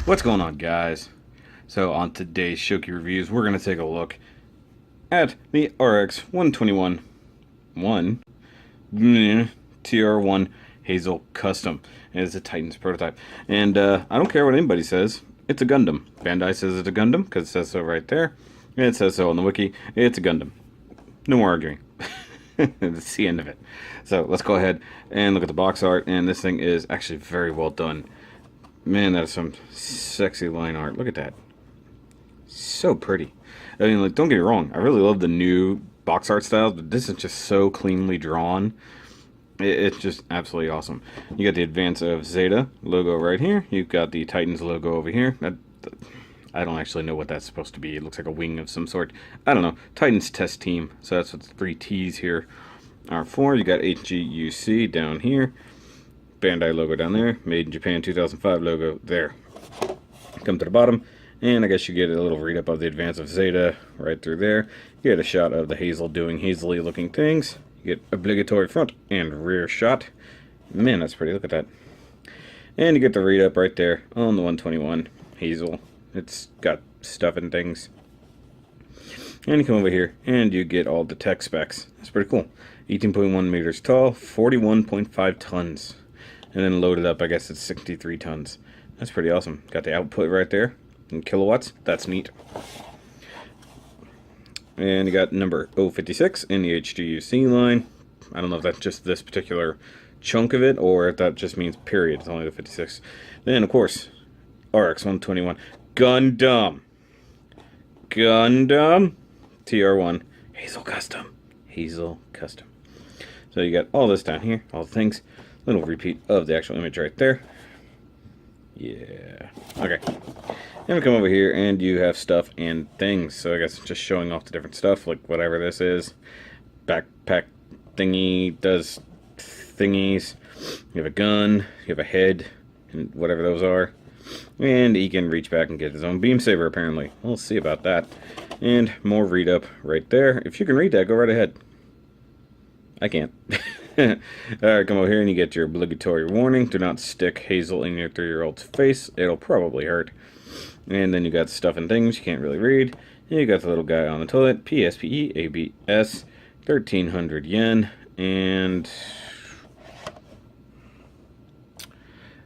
What's going on, guys? So on today's Shoky reviews, we're going to take a look at the RX-121-1 TR-1 Hazel Custom. It is a Titan's prototype. And I don't care what anybody says, it's a Gundam. Bandai says it's a Gundam, because it says so right there. And it says so on the wiki. It's a Gundam. No more arguing. That's the end of it. So let's go ahead and look at the box art. And this thing is actually very well done. Man, that is some sexy line art. Look at that. So pretty. I mean, like, don't get me wrong. I really love the new box art styles, but this is just so cleanly drawn. It's just absolutely awesome. You got the Advance of Zeta logo right here. You've got the Titans logo over here. I don't actually know what that's supposed to be. It looks like a wing of some sort. I don't know. Titans test team. So that's what the 3 T's here are for. You got Hguc down here. Bandai logo down there. Made in Japan 2005 logo there. Come to the bottom. And I guess you get a little read-up of the Advance of Zeta right through there. You get a shot of the Hazel doing hazily looking things. You get obligatory front and rear shot. Man, that's pretty. Look at that. And you get the read-up right there on the 121 Hazel. It's got stuff and things. And you come over here and you get all the tech specs. That's pretty cool. 18.1 meters tall, 41.5 tons. And then loaded up, I guess it's 63 tons. That's pretty awesome. Got the output right there in kilowatts. That's neat. And you got number 056 in the Hguc line. I don't know if that's just this particular chunk of it or if that just means period. It's only the 56. Then, of course, RX-121 Gundam TR-1 Hazel Custom. Hazel Custom. So you got all this down here, all the things. Little repeat of the actual image right there. Yeah. Okay. Then we come over here and you have stuff and things. So I guess just showing off the different stuff, like whatever this is. Backpack thingy does thingies. You have a gun, you have a head, and whatever those are. And he can reach back and get his own beam saber, apparently. We'll see about that. And more read up right there. If you can read that, go right ahead. I can't. Alright, come over here and you get your obligatory warning. Do not stick Hazel in your 3-year-old's face. It'll probably hurt. And then you got stuff and things you can't really read. And you got the little guy on the toilet. PSPE, ABS, 1,300 yen. And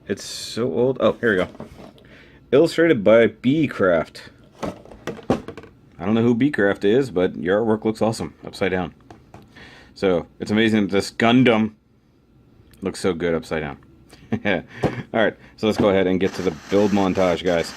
it's so old. Oh, here we go. Illustrated by B-Craft. I don't know who B-Craft is, but your artwork looks awesome. Upside down. So, it's amazing that this Gundam looks so good upside down. Alright, so let's go ahead and get to the build montage, guys.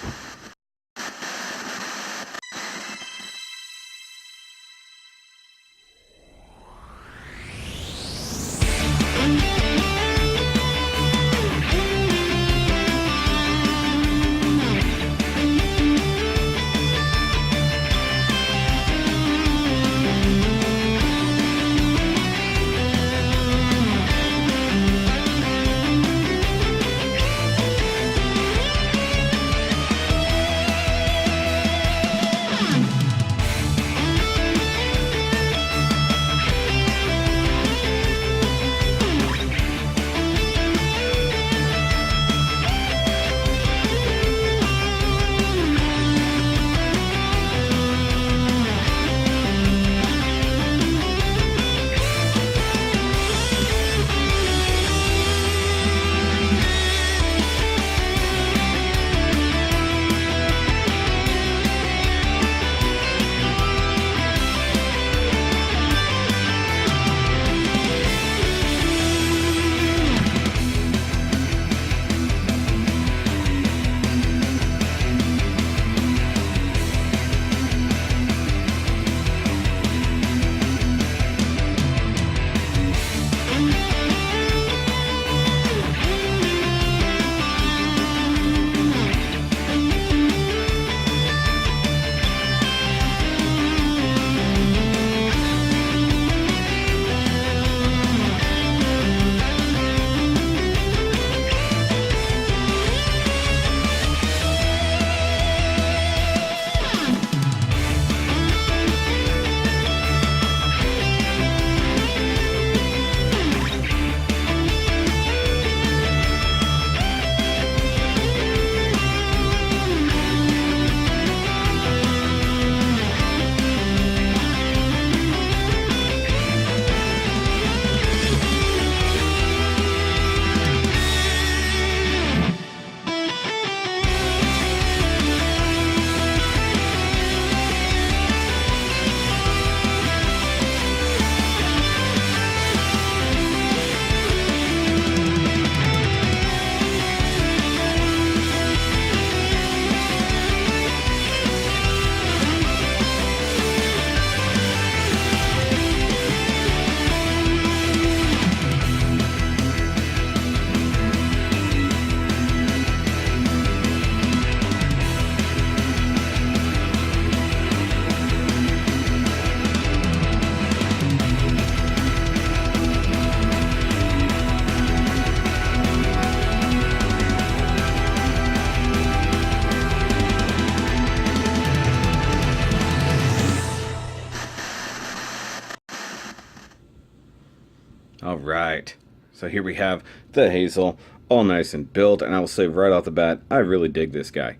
Alright, so here we have the Hazel, all nice and built, and I will say right off the bat, I really dig this guy.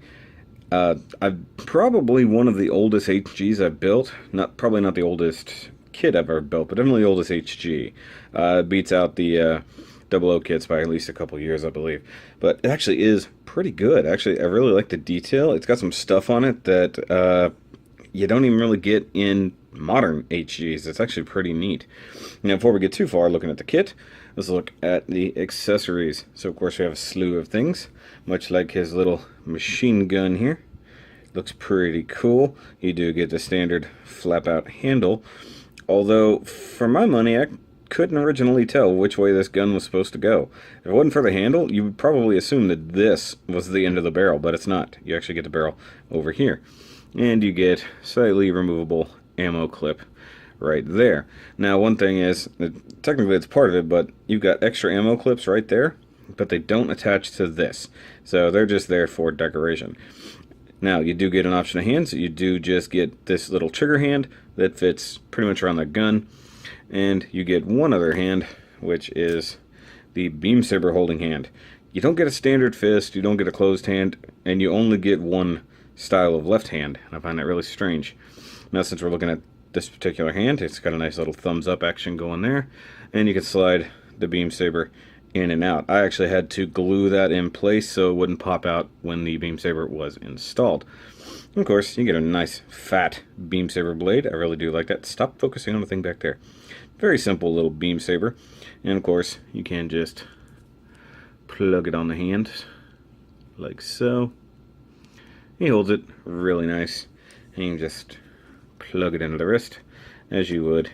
I'm probably one of the oldest HGs I've built. Probably not the oldest kit I've ever built, but definitely the oldest HG. Beats out the 00 kits by at least a couple years, I believe. But it actually is pretty good. Actually, I really like the detail. It's got some stuff on it that you don't even really get in modern HGs. It's actually pretty neat. Now, before we get too far looking at the kit, let's look at the accessories. So, of course, we have a slew of things, much like his little machine gun here. Looks pretty cool. You do get the standard flap-out handle, although, for my money, I couldn't originally tell which way this gun was supposed to go. If it wasn't for the handle, you would probably assume that this was the end of the barrel, but it's not. You actually get the barrel over here. And you get slightly removable ammo clip right there. Now, one thing is, technically it's part of it, but you've got extra ammo clips right there, but they don't attach to this. So they're just there for decoration. Now, you do get an option of hands. You do just get this little trigger hand that fits pretty much around the gun. And you get one other hand, which is the beam saber holding hand. You don't get a standard fist, you don't get a closed hand, and you only get one style of left hand. And I find that really strange. Now, since we're looking at this particular hand, it's got a nice little thumbs up action going there, and you can slide the beam saber in and out. I actually had to glue that in place so it wouldn't pop out when the beam saber was installed. Of course, you get a nice fat beam saber blade. I really do like that. Stop focusing on the thing back there. Very simple little beam saber. And of course, you can just plug it on the hand like so. He holds it really nice. And you can just plug it into the wrist as you would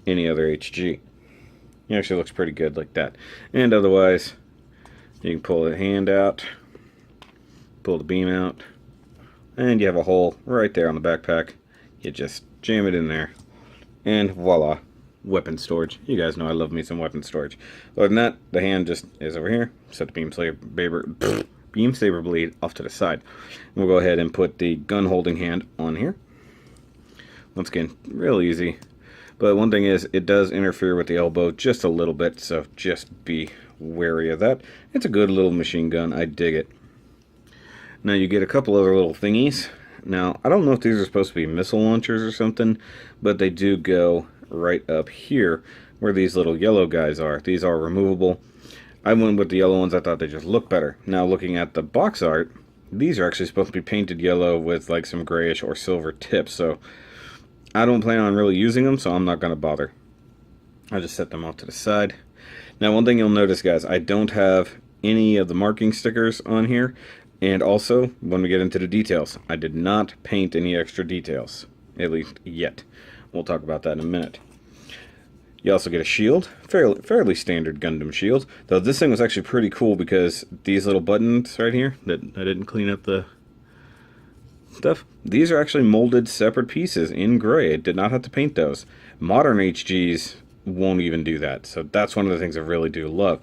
any other HG. It actually looks pretty good like that. And otherwise, you can pull the hand out, pull the beam out, and you have a hole right there on the backpack. You just jam it in there, and voila, weapon storage. You guys know I love me some weapon storage. Other than that, the hand just is over here. Set the beam saber blade off to the side. And we'll go ahead and put the gun holding hand on here. Once again, real easy. But one thing is, it does interfere with the elbow just a little bit, so just be wary of that. It's a good little machine gun. I dig it. Now, you get a couple other little thingies. Now, I don't know if these are supposed to be missile launchers or something, but they do go right up here where these little yellow guys are. These are removable. I went with the yellow ones. I thought they just looked better. Now, looking at the box art, these are actually supposed to be painted yellow with like some grayish or silver tips, so I don't plan on really using them, so I'm not going to bother. I'll just set them off to the side. Now, one thing you'll notice, guys, I don't have any of the marking stickers on here. And also, when we get into the details, I did not paint any extra details, at least yet. We'll talk about that in a minute. You also get a shield, fairly standard Gundam shield. Though this thing was actually pretty cool because these little buttons right here, that I didn't clean up the stuff, these are actually molded separate pieces in gray. I did not have to paint those. Modern HGs won't even do that, so that's one of the things I really do love.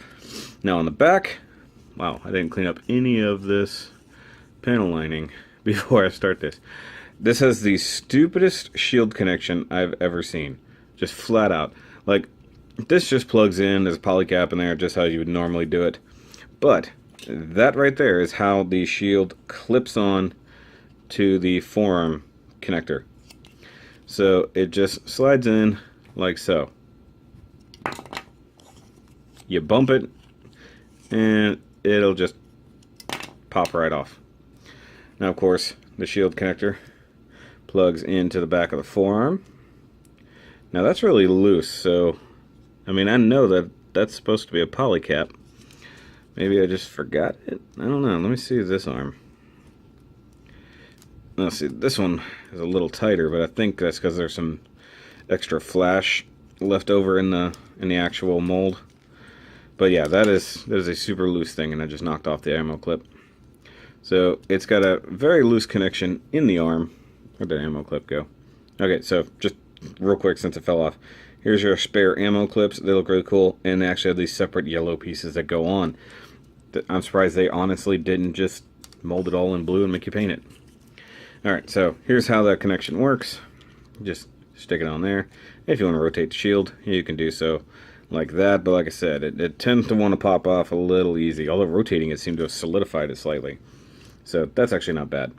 Now on the back, wow, I didn't clean up any of this panel lining before I start this. This has the stupidest shield connection I've ever seen. Just flat out. Like, this just plugs in, there's a poly cap in there, just how you would normally do it. But that right there is how the shield clips on to the forearm connector. So it just slides in like so. You bump it, and it'll just pop right off. Now, of course, the shield connector plugs into the back of the forearm. Now, that's really loose, so, I mean, I know that that's supposed to be a poly cap. Maybe I just forgot it. I don't know. Let me see this arm. Let's see, this one is a little tighter, but I think that's because there's some extra flash left over in the actual mold. But yeah, that is a super loose thing, and I just knocked off the ammo clip. So it's got a very loose connection in the arm. Where'd the ammo clip go? Okay, so just real quick since it fell off. Here's your spare ammo clips. They look really cool, and they actually have these separate yellow pieces that go on. I'm surprised they honestly didn't just mold it all in blue and make you paint it. Alright, so here's how that connection works. Just stick it on there. If you want to rotate the shield, you can do so like that, but like I said, it tends to want to pop off a little easy, although rotating it seemed to have solidified it slightly. So that's actually not bad.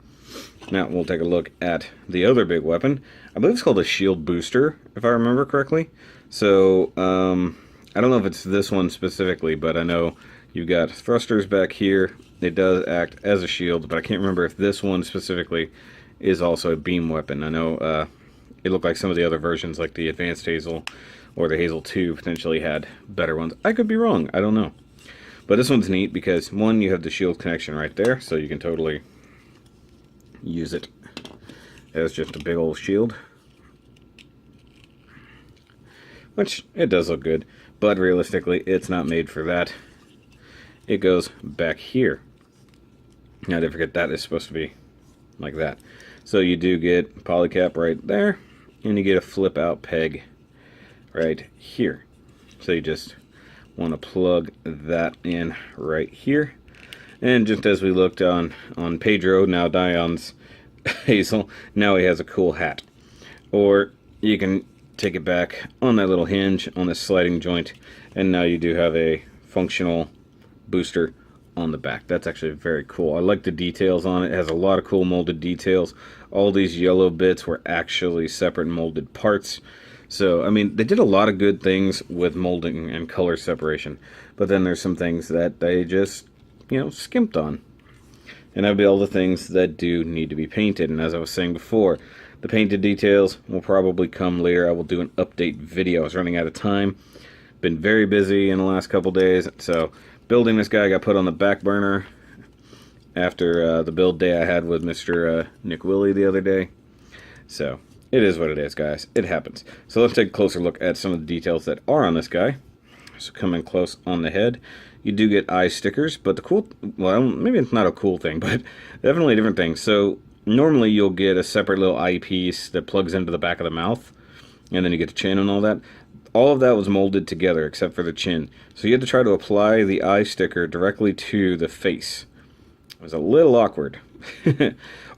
Now we'll take a look at the other big weapon. I believe it's called a shield booster, if I remember correctly. So I don't know if it's this one specifically, but I know you've got thrusters back here. It does act as a shield, but I can't remember if this one specifically is also a beam weapon. I know it looked like some of the other versions, like the Advanced Hazel or the Hazel 2, potentially had better ones. I could be wrong. I don't know. But this one's neat because, one, you have the shield connection right there, so you can totally use it as just a big old shield. Which, it does look good, but realistically, it's not made for that. It goes back here. Now, don't forget that is supposed to be like that. So you do get polycap right there, and you get a flip out peg right here. So you just want to plug that in right here. And just as we looked on Pedro, now Dion's Hazel, now he has a cool hat. Or you can take it back on that little hinge on this sliding joint, and now you do have a functional booster on the back. That's actually very cool. I like the details on it. It has a lot of cool molded details. All these yellow bits were actually separate molded parts. So, I mean, they did a lot of good things with molding and color separation. But then there's some things that they just, you know, skimped on. And that would be all the things that do need to be painted. And as I was saying before, the painted details will probably come later. I will do an update video. I was running out of time. Been very busy in the last couple days. So, building this guy got put on the back burner after the build day I had with Mr. Nick Willie the other day. So, it is what it is, guys. It happens. So let's take a closer look at some of the details that are on this guy. So coming close on the head, you do get eye stickers, but the cool, well, maybe it's not a cool thing, but definitely a different thing. So normally you'll get a separate little eyepiece that plugs into the back of the mouth, and then you get the chin and all that. All of that was molded together except for the chin. So you had to try to apply the eye sticker directly to the face. It was a little awkward.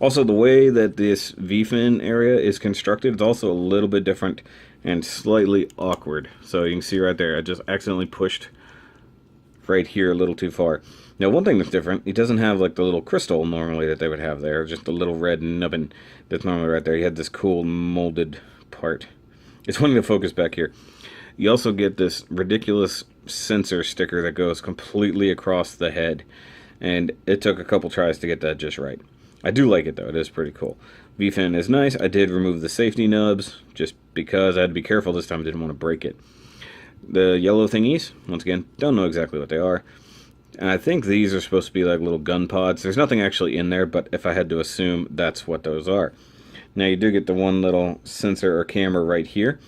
Also, the way that this V-fin area is constructed is also a little bit different and slightly awkward. So you can see right there, I just accidentally pushed right here a little too far. Now, one thing that's different, it doesn't have like the little crystal normally that they would have there, just a little red nubbin that's normally right there. You had this cool molded part. It's wanting to focus back here. You also get this ridiculous sensor sticker that goes completely across the head. And it took a couple tries to get that just right. I do like it though, it is pretty cool. V-fin is nice. I did remove the safety nubs just because I had to be careful this time. I didn't want to break it. The yellow thingies, once again, don't know exactly what they are. And I think these are supposed to be like little gun pods. There's nothing actually in there, but if I had to assume, that's what those are. Now you do get the one little sensor or camera right here.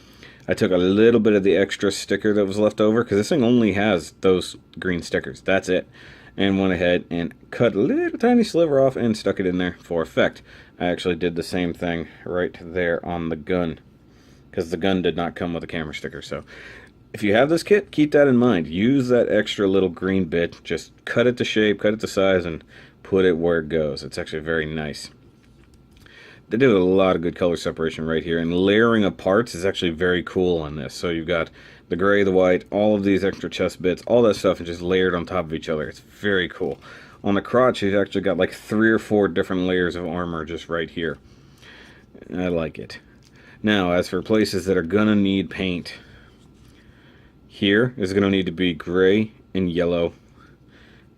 I took a little bit of the extra sticker that was left over because this thing only has those green stickers. That's it. And went ahead and cut a little tiny sliver off and stuck it in there for effect. I actually did the same thing right there on the gun, because the gun did not come with a camera sticker. So if you have this kit, keep that in mind. Use that extra little green bit, just cut it to shape, cut it to size, and put it where it goes. It's actually very nice. They did a lot of good color separation right here, and layering of parts is actually very cool on this. So you've got the gray, the white, all of these extra chest bits, all that stuff is just layered on top of each other. It's very cool. On the crotch, you've actually got like 3 or 4 different layers of armor just right here. I like it. Now, as for places that are gonna need paint, here is gonna need to be gray and yellow.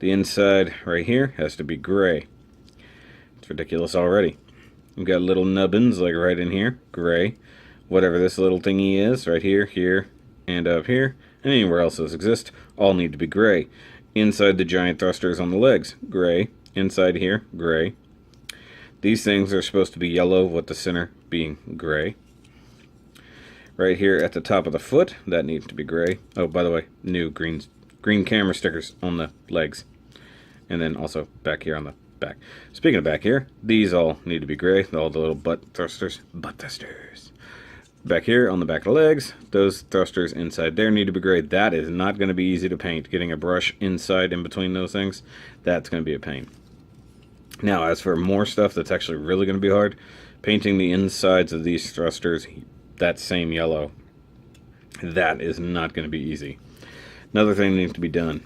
The inside right here has to be gray. It's ridiculous already. We've got little nubbins like right in here, gray. Whatever this little thingy is, right here, here, and up here, and anywhere else those exist, all need to be gray. Inside the giant thrusters on the legs, gray. Inside here, gray. These things are supposed to be yellow, with the center being gray. Right here at the top of the foot, that needs to be gray. Oh, by the way, new green camera stickers on the legs. And then also back here on the back. Speaking of back here, these all need to be gray, all the little butt thrusters. Back here on the back of the legs, those thrusters inside there need to be gray. That is not going to be easy to paint. Getting a brush inside in between those things, that's going to be a pain. Now, as for more stuff that's actually really going to be hard, painting the insides of these thrusters that same yellow That is not going to be easy. Another thing that needs to be done.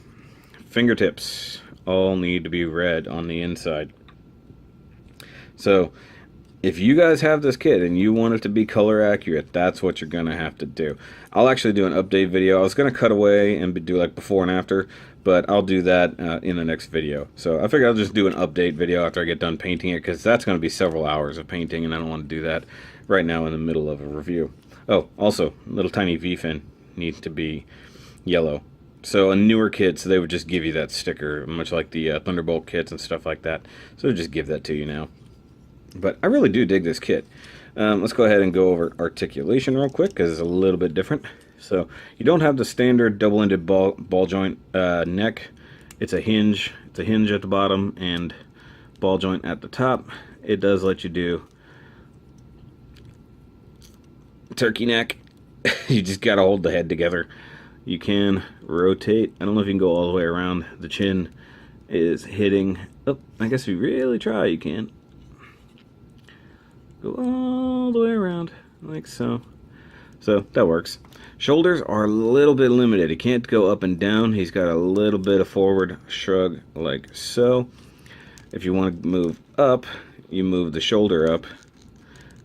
Fingertips all need to be red on the inside. So if you guys have this kit and you want it to be color accurate, that's what you're going to have to do. I'll actually do an update video. I was going to cut away and do like before and after, but I'll do that in the next video. So I figured I'll just do an update video after I get done painting it, because that's going to be several hours of painting, and I don't want to do that right now in the middle of a review. Oh, also, little tiny V-fin needs to be yellow. So a newer kit, so they would just give you that sticker, much like the Thunderbolt kits and stuff like that. So they'll just give that to you now. But I really do dig this kit. Let's go ahead and go over articulation real quick, because it's a little bit different. So you don't have the standard double-ended ball joint neck. It's a hinge. It's a hinge at the bottom and ball joint at the top. It does let you do turkey neck. You just gotta hold the head together. You can rotate. I don't know if you can go all the way around. The chin is hitting. Oh, I guess if you really try, you can. Go all the way around, like so. So, that works. Shoulders are a little bit limited. He can't go up and down. He's got a little bit of forward shrug, like so. If you want to move up, you move the shoulder up.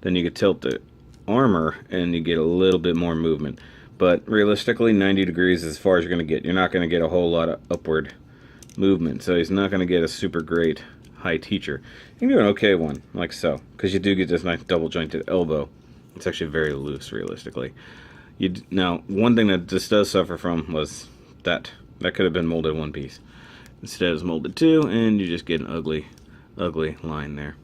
Then you can tilt the armor, and you get a little bit more movement. But realistically, 90 degrees is as far as you're going to get. You're not going to get a whole lot of upward movement. So he's not going to get a super great high teacher. You can do an okay one, like so. Because you do get this nice double jointed elbow. It's actually very loose, realistically. Now, one thing that this does suffer from was that. That could have been molded one piece. Instead it's molded two, and you just get an ugly, ugly line there.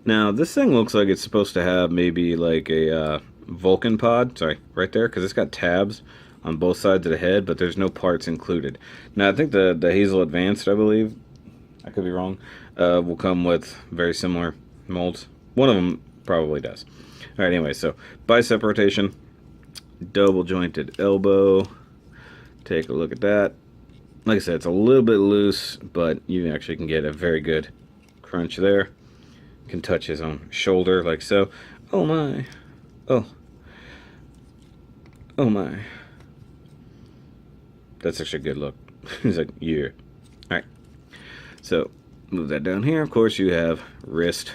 Now, this thing looks like it's supposed to have maybe like a Vulcan pod, sorry, right there, because it's got tabs on both sides of the head, but there's no parts included. Now, I think the Hazel Advanced, I believe, I could be wrong, will come with very similar molds. One of them probably does. Alright, anyway, so bicep rotation, double jointed elbow, take a look at that. Like I said, it's a little bit loose, but you actually can get a very good crunch there. You can touch his own shoulder, like so. Oh my. Oh. Oh my. That's actually a good look. He's like, yeah. Alright. So, move that down here. Of course, you have wrist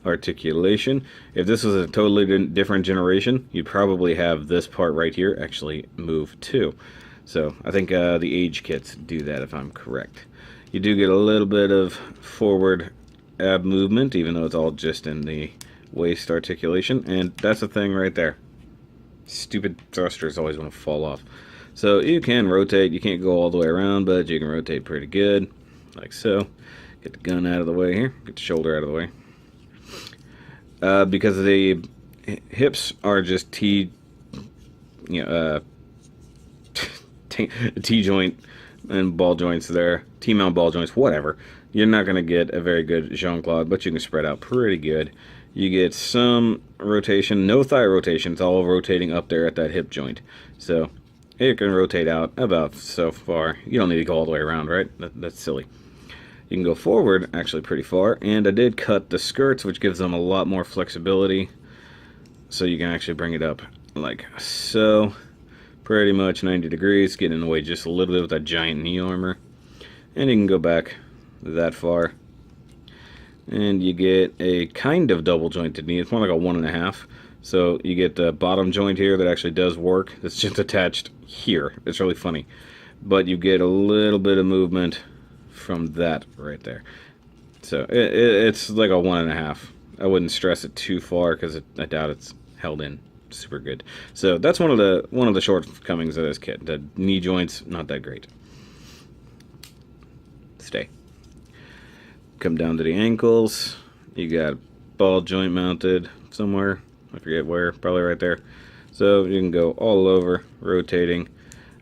articulation. If this was a totally different generation, you'd probably have this part right here actually move too. So, I think the age kits do that, if I'm correct. You do get a little bit of forward ab movement, even though it's all just in the waist articulation, and that's the thing right there. Stupid thrusters always want to fall off. So you can rotate. You can't go all the way around, but you can rotate pretty good, like so. Get the gun out of the way here. Get the shoulder out of the way. Because the hips are just T joint and ball joints there, T-mount ball joints, whatever. You're not going to get a very good Jean-Claude, but you can spread out pretty good. You get some rotation, no thigh rotation. It's all rotating up there at that hip joint. So it can rotate out about so far. You don't need to go all the way around, right? That's silly. You can go forward actually pretty far. And I did cut the skirts, which gives them a lot more flexibility. So you can actually bring it up like so. Pretty much 90 degrees. Get in the way just a little bit with that giant knee armor. And you can go back that far. And you get a kind of double jointed knee. It's more like a 1.5. So you get the bottom joint here that actually does work. It's just attached here. It's really funny. But you get a little bit of movement from that right there. So it's like a 1.5. I wouldn't stress it too far because I doubt it's held in super good. So that's one of the shortcomings of this kit. The knee joints, not that great. Stay. Come down to the ankles. You got ball joint mounted somewhere. I forget where. Probably right there. So you can go all over, rotating.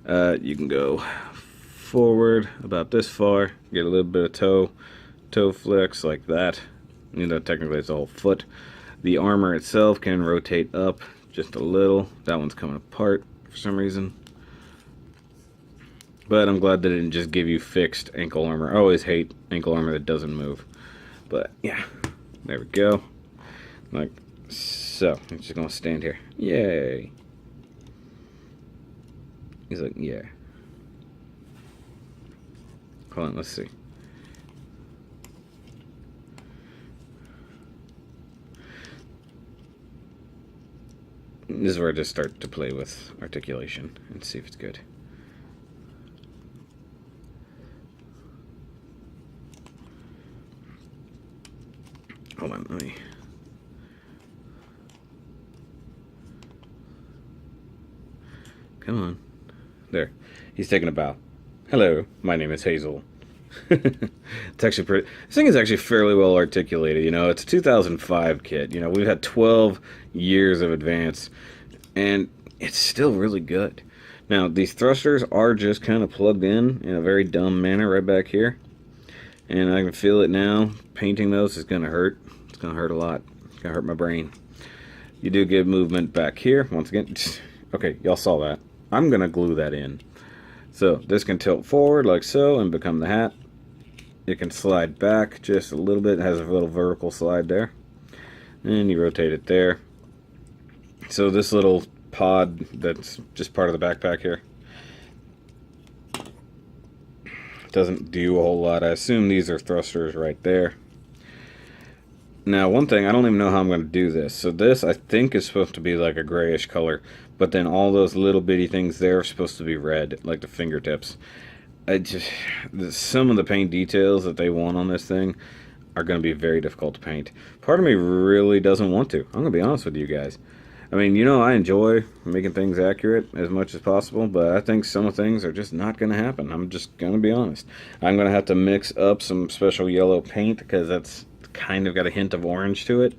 You can go forward about this far. Get a little bit of toe flex like that. You know, technically it's a whole foot. The armor itself can rotate up just a little. That one's coming apart for some reason. But I'm glad that it didn't just give you fixed ankle armor. I always hate ankle armor that doesn't move. But yeah, there we go. Like so. I'm just gonna stand here. Yay. He's like, yeah. Hold on, let's see. This is where I just start to play with articulation and see if it's good. Hold on, let me... Come on. There. He's taking a bow. Hello, my name is Hazel. It's actually pretty... This thing is actually fairly well articulated, you know. It's a 2005 kit. You know, we've had 12 years of advance, and it's still really good. Now, these thrusters are just kind of plugged in a very dumb manner right back here. And I can feel it now. Painting those is going to hurt. It's going to hurt a lot. It's going to hurt my brain. You do get movement back here. Once again, okay, y'all saw that. I'm going to glue that in. So this can tilt forward like so and become the hat. It can slide back just a little bit. It has a little vertical slide there. And you rotate it there. So this little pod that's just part of the backpack here doesn't do a whole lot. I assume these are thrusters right there. Now, one thing, I don't even know how I'm going to do this. So this, I think, is supposed to be like a grayish color. But then all those little bitty things there are supposed to be red, like the fingertips. Some of the paint details that they want on this thing are going to be very difficult to paint. Part of me really doesn't want to. I'm going to be honest with you guys. I mean, you know, I enjoy making things accurate as much as possible, but I think some of things are just not going to happen. I'm just going to be honest. I'm going to have to mix up some special yellow paint because that's kind of got a hint of orange to it.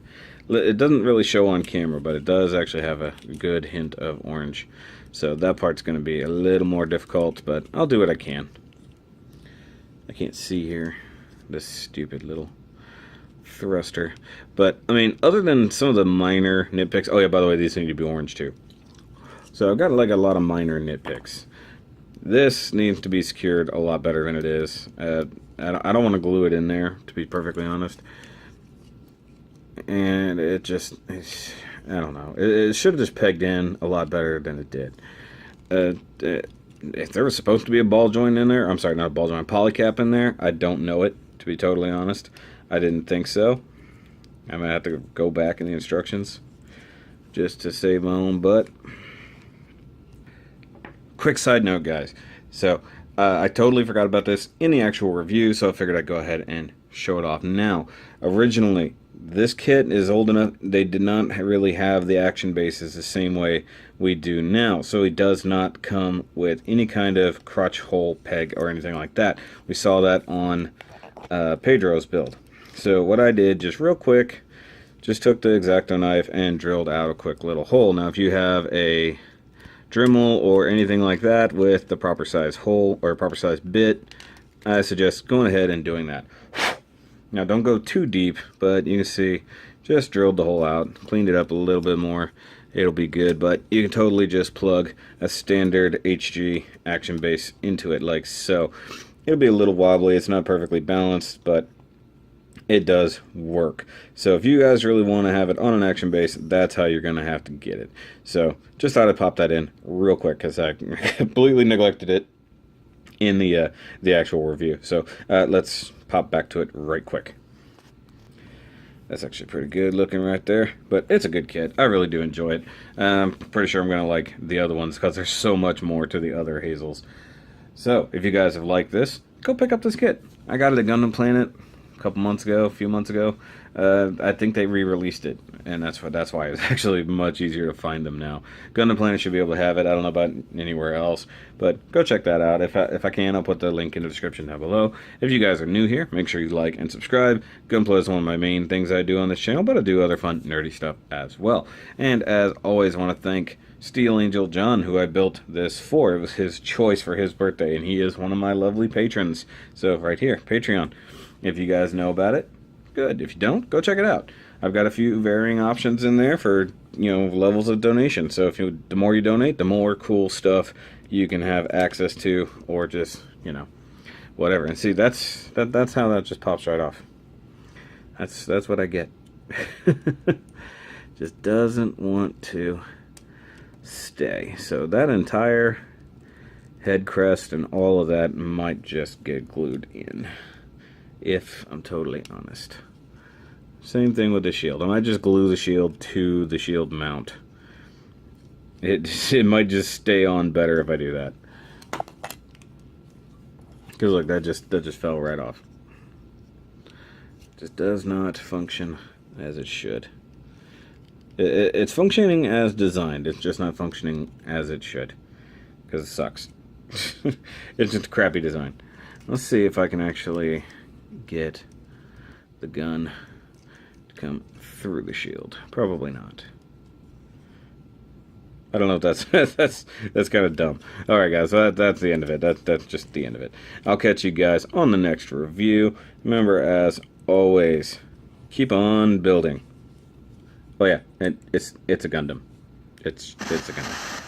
It doesn't really show on camera, but it does actually have a good hint of orange. So that part's going to be a little more difficult, but I'll do what I can. I can't see here. This stupid little thruster. But, I mean, other than some of the minor nitpicks... Oh, yeah, by the way, these need to be orange, too. So I've got, like, a lot of minor nitpicks. This needs to be secured a lot better than it is. I don't want to glue it in there, to be perfectly honest. And it just... I don't know. It should have just pegged in a lot better than it did. If there was supposed to be a ball joint in there... I'm sorry, not a ball joint, a polycap in there, I don't know it, to be totally honest. I didn't think so. I'm going to have to go back in the instructions just to save my own butt. Quick side note, guys. So, I totally forgot about this in the actual review, so I figured I'd go ahead and show it off now. Originally, this kit is old enough, they did not really have the action bases the same way we do now. So it does not come with any kind of crotch hole peg or anything like that. We saw that on Pedro's build. So what I did, just real quick, just took the X-Acto knife and drilled out a quick little hole. Now if you have a Dremel or anything like that with the proper size hole or proper size bit, I suggest going ahead and doing that. Now don't go too deep, but you can see just drilled the hole out, cleaned it up a little bit more. It'll be good, but you can totally just plug a standard HG action base into it like so. It'll be a little wobbly, it's not perfectly balanced, but it does work. So if you guys really want to have it on an action base, that's how you're going to have to get it. So just thought I'd pop that in real quick because I completely neglected it in the actual review. So let's pop back to it right quick. That's actually pretty good looking right there, but it's a good kit. I really do enjoy it. I'm pretty sure I'm going to like the other ones because there's so much more to the other Hazels. So if you guys have liked this, go pick up this kit. I got it at Gundam Planet a few months ago. I think they re-released it, and that's why it's actually much easier to find them now. Gundam Planet should be able to have it. I don't know about anywhere else, but go check that out. If I can, I'll put the link in the description down below. If you guys are new here, make sure you like and subscribe. Gunplay is one of my main things I do on this channel, but I do other fun, nerdy stuff as well. And as always, I want to thank SteelAngelJohn, who I built this for. It was his choice for his birthday, and he is one of my lovely patrons. So right here, Patreon. If you guys know about it, good. If you don't, go check it out. I've got a few varying options in there for, levels of donation. So the more you donate, the more cool stuff you can have access to, or just, whatever. And see, that's how that just pops right off. That's what I get. Just doesn't want to stay. So that entire head crest and all of that might just get glued in, if I'm totally honest. Same thing with the shield. I might just glue the shield to the shield mount. It might just stay on better if I do that. Because look, that just fell right off. Just does not function as it should. It's functioning as designed. It's just not functioning as it should. Because it sucks. It's just a crappy design. Let's see if I can actually get the gun to come through the shield. Probably not. I don't know if that's kind of dumb. Alright guys, so that's the end of it. That's just the end of it. I'll catch you guys on the next review. Remember, as always, keep on building. Oh yeah, it's a Gundam. It's a Gundam.